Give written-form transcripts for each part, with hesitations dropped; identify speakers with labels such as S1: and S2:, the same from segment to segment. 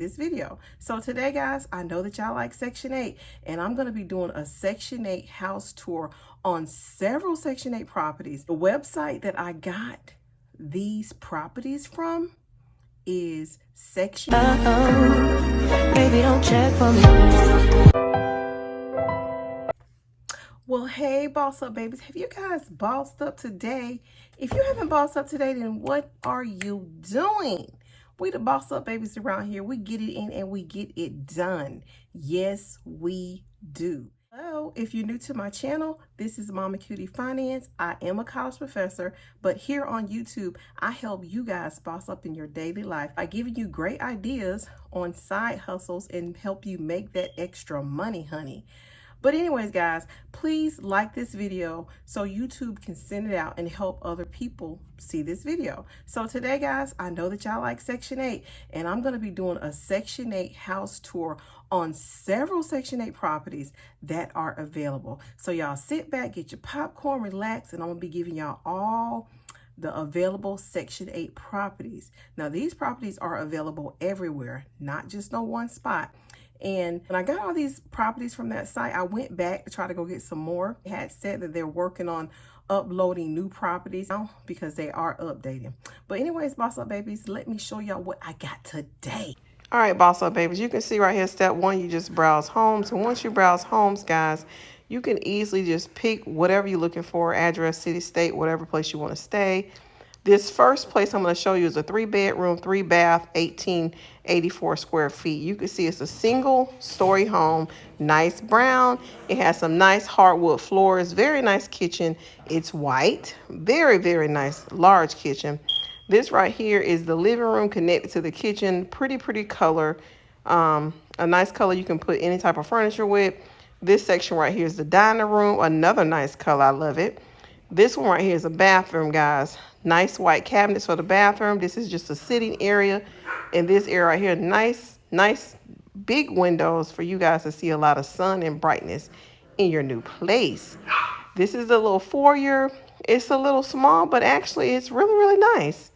S1: this video. So today, guys, I know that y'all like Section 8, and I'm going to be doing a Section 8 house tour on several Section 8 properties. The website that I got these properties from is Section 8.
S2: Baby, don't check for me.
S1: Well, hey, boss up babies. Have you guys bossed up today? If you haven't bossed up today, then what are you doing? We the boss up babies around here. We get it in and we get it done. Yes, we do. Hello, if you're new to my channel, this is Mama Cutie Finance. I am a college professor, but here on YouTube, I help you guys boss up in your daily life by giving you great ideas on side hustles and help you make that extra money, honey. But anyways, guys, please like this video so YouTube can send it out and help other people see this video. So today, guys, I know that y'all like Section 8, and I'm going to be doing a Section 8 house tour on several Section 8 properties that are available. So y'all sit back, get your popcorn, relax, and I'm going to be giving y'all all the available Section 8 properties. Now, these properties are available everywhere, not just no one spot. And when I got all these properties from that site, I went back to try to go get some more. They had said that they're working on uploading new properties now because they are updating. But anyways, boss up babies, let me show y'all what I got today. All right, boss up babies, you can see right here, step one, you just browse homes. And once you browse homes, guys, you can easily just pick whatever you're looking for, address, city, state, whatever place you want to stay. This first place I'm going to show you is a 3-bedroom, 3-bath, 1884 square feet. You can see it's a single-story home, nice brown. It has some nice hardwood floors, very nice kitchen. It's white, very, very nice, large kitchen. This right here is the living room connected to the kitchen. Pretty color. A nice color you can put any type of furniture with. This section right here is the dining room. Another nice color. I love it. This one right here is a bathroom, guys. Nice white cabinets for the bathroom. This is just a sitting area. And this area right here, nice big windows for you guys to see a lot of sun and brightness in your new place. This is a little foyer. It's a little small, but actually it's really nice.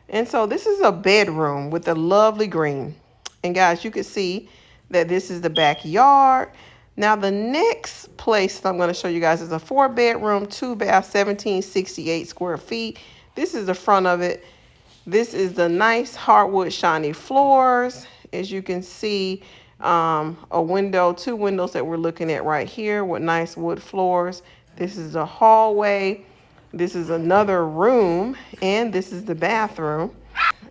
S1: And so this is a bedroom with a lovely green. And guys, you can see that this is the backyard. Now, the next place that I'm going to show you guys is a 4-bedroom, 2-bath, 1768 square feet. This is the front of it. This is the nice hardwood shiny floors. As you can see, a window, 2 windows that we're looking at right here with nice wood floors. This is the hallway. This is another room, and this is the bathroom.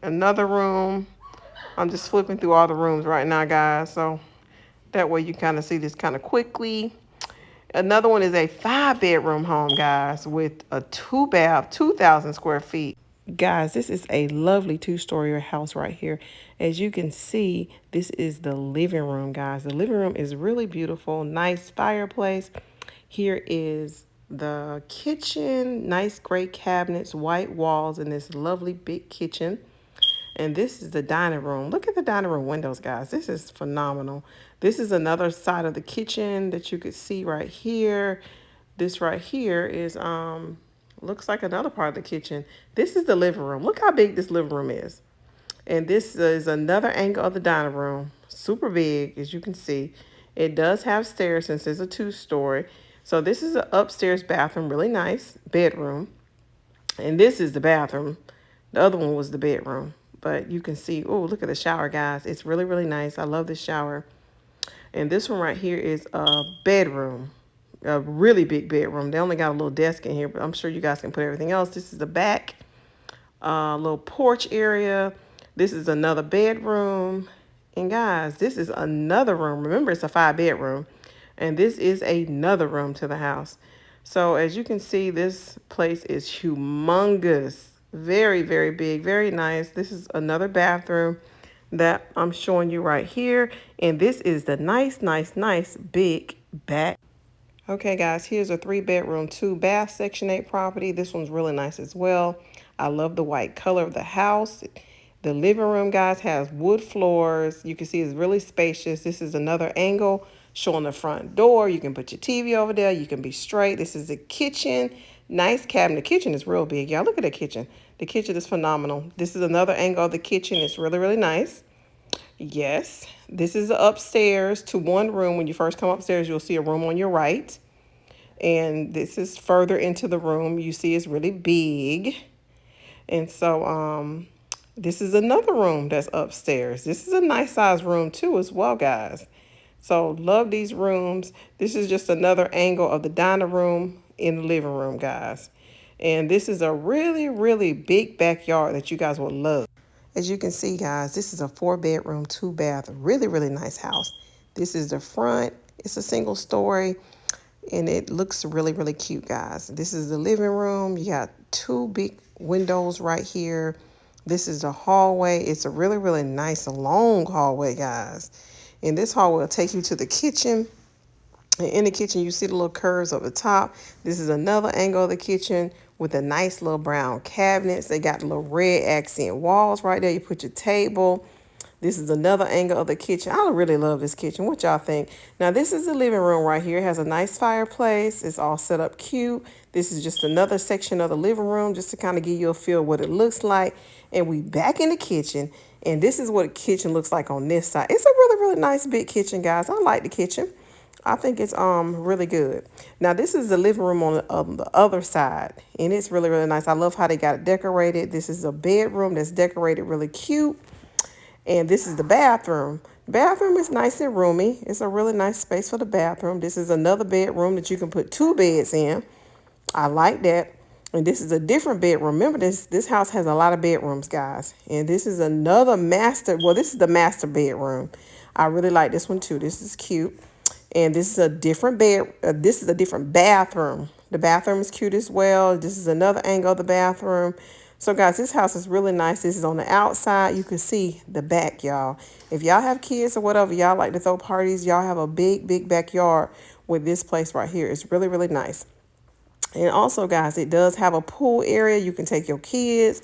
S1: Another room. I'm just flipping through all the rooms right now, guys, so that way you kind of see this kind of quickly. Another one is a 5-bedroom home, guys, with a 2-bath, 2,000 square feet. Guys, this is a lovely 2-story house right here. As you can see, this is the living room, guys. The living room is really beautiful. Nice fireplace. Here is the kitchen. Nice gray cabinets, white walls, and this lovely big kitchen. And this is the dining room. Look at the dining room windows, guys. This is phenomenal. This is another side of the kitchen that you could see right here. This right here is, looks like another part of the kitchen. This is the living room. Look how big this living room is. And this is another angle of the dining room. Super big, as you can see. It does have stairs since it's a 2-story. So this is an upstairs bathroom, really nice bedroom. And this is the bathroom. The other one was the bedroom. But you can see, oh, look at the shower, guys. It's really nice. I love this shower. And this one right here is a bedroom, a really big bedroom. They only got a little desk in here, but I'm sure you guys can put everything else. This is the back, little porch area. This is another bedroom. And guys, this is another room. Remember, it's a 5-bedroom. And this is another room to the house. So as you can see, this place is humongous. Very big, very nice. This is another bathroom that I'm showing you right here. And this is the nice big back. Okay, guys, here's a 3-bedroom, 2-bath Section 8 property. This one's really nice as well. I love the white color of the house. The living room, guys, has wood floors. You can see it's really spacious. This is another angle showing the front door. You can put your TV over there. You can be straight. This is the kitchen. Nice cabinet. The kitchen is real big, y'all. Look at the kitchen. The kitchen is phenomenal. This is another angle of the kitchen. It's really nice. Yes, this is upstairs to one room. When you first come upstairs, you'll see a room on your right. And this is further into the room. You see it's really big. And so this is another room that's upstairs. This is a nice size room too as well, guys. So love these rooms. This is just another angle of the dining room in the living room, guys. And this is a really, really big backyard that you guys will love. As you can see, guys, this is a 4-bedroom, 2-bath, really, really nice house. This is the front. It's a single story, and it looks really, really cute, guys. This is the living room. You got 2 big windows right here. This is the hallway. It's a really, really nice, long hallway, guys. And this hallway will take you to the kitchen. And in the kitchen, you see the little curves up the top. This is another angle of the kitchen with a nice little brown cabinets. They got the little red accent walls right there. You put your table. This is another angle of the kitchen. I really love this kitchen. What y'all think? Now, this is the living room right here. It has a nice fireplace. It's all set up cute. This is just another section of the living room just to kind of give you a feel of what it looks like. And we back in the kitchen. And this is what a kitchen looks like on this side. It's a really, really nice big kitchen, guys. I like the kitchen. I think it's really good. Now, this is the living room on the other side. And it's really, really nice. I love how they got it decorated. This is a bedroom that's decorated really cute. And this is the bathroom. The bathroom is nice and roomy. It's a really nice space for the bathroom. This is another bedroom that you can put 2 beds in. I like that. And this is a different bedroom. Remember, this house has a lot of bedrooms, guys. And this is another master. Well, this is the master bedroom. I really like this one too. This is cute. And this is a different bed. This is a different bathroom. The bathroom is cute as well. This is another angle of the bathroom. So, guys, this house is really nice. This is on the outside. You can see the back, y'all. If y'all have kids or whatever, y'all like to throw parties, y'all have a big, big backyard with this place right here. It's really, really nice. And also, guys, it does have a pool area. You can take your kids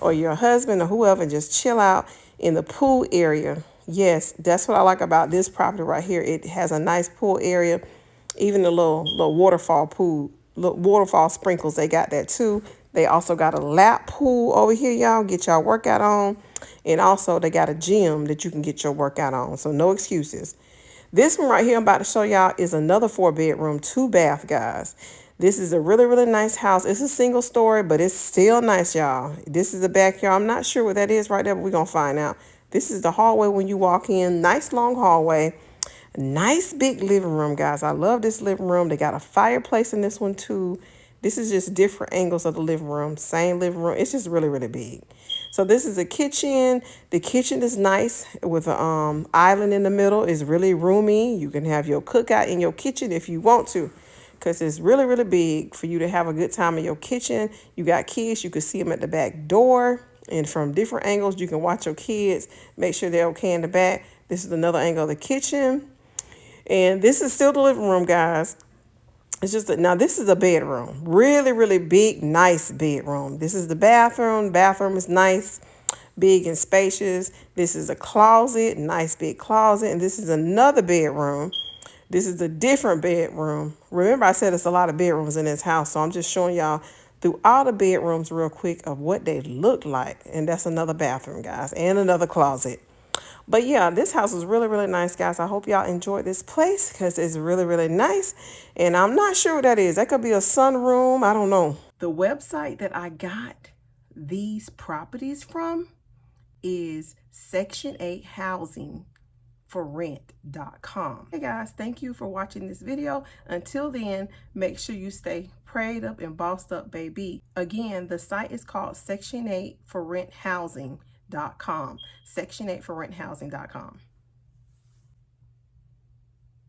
S1: or your husband or whoever and just chill out in the pool area. Yes, that's what I like about this property right here. It has a nice pool area, even the little waterfall pool, little waterfall sprinkles. They got that too. They also got a lap pool over here, y'all. Get y'all workout on. And also they got a gym that you can get your workout on. So no excuses. This one right here I'm about to show y'all is another 4-bedroom, 2-bath, guys. This is a really, really nice house. It's a single story, but it's still nice, y'all. This is the backyard. I'm not sure what that is right there, but we're going to find out. This is the hallway when you walk in. Nice long hallway. Nice big living room, guys. I love this living room. They got a fireplace in this one too. This is just different angles of the living room. Same living room. It's just really, really big. So this is a kitchen. The kitchen is nice with an island in the middle. It's really roomy. You can have your cookout in your kitchen if you want to, because it's really, really big for you to have a good time in your kitchen. You got kids. You can see them at the back door. And from different angles, you can watch your kids. Make sure they're okay in the back. This is another angle of the kitchen. And this is still the living room, guys. It's just that now this is a bedroom. Really, really big, nice bedroom. This is the bathroom. Bathroom is nice, big and spacious. This is a closet, nice big closet. And this is another bedroom. This is a different bedroom. Remember, I said it's a lot of bedrooms in this house. So I'm just showing y'all through all the bedrooms real quick of what they look like. And that's another bathroom, guys, and another closet. But yeah, this house is really, really nice, guys. I hope y'all enjoyed this place because it's really, really nice. And I'm not sure what that is. That could be a sunroom. I don't know. The website that I got these properties from is Section 8 Housing for rent.com. Hey guys, thank you for watching this video. Until then, make sure you stay prayed up and bossed up, baby. Again, the site is called Section 8 for rent housing.com. Section 8 for rent housing.com.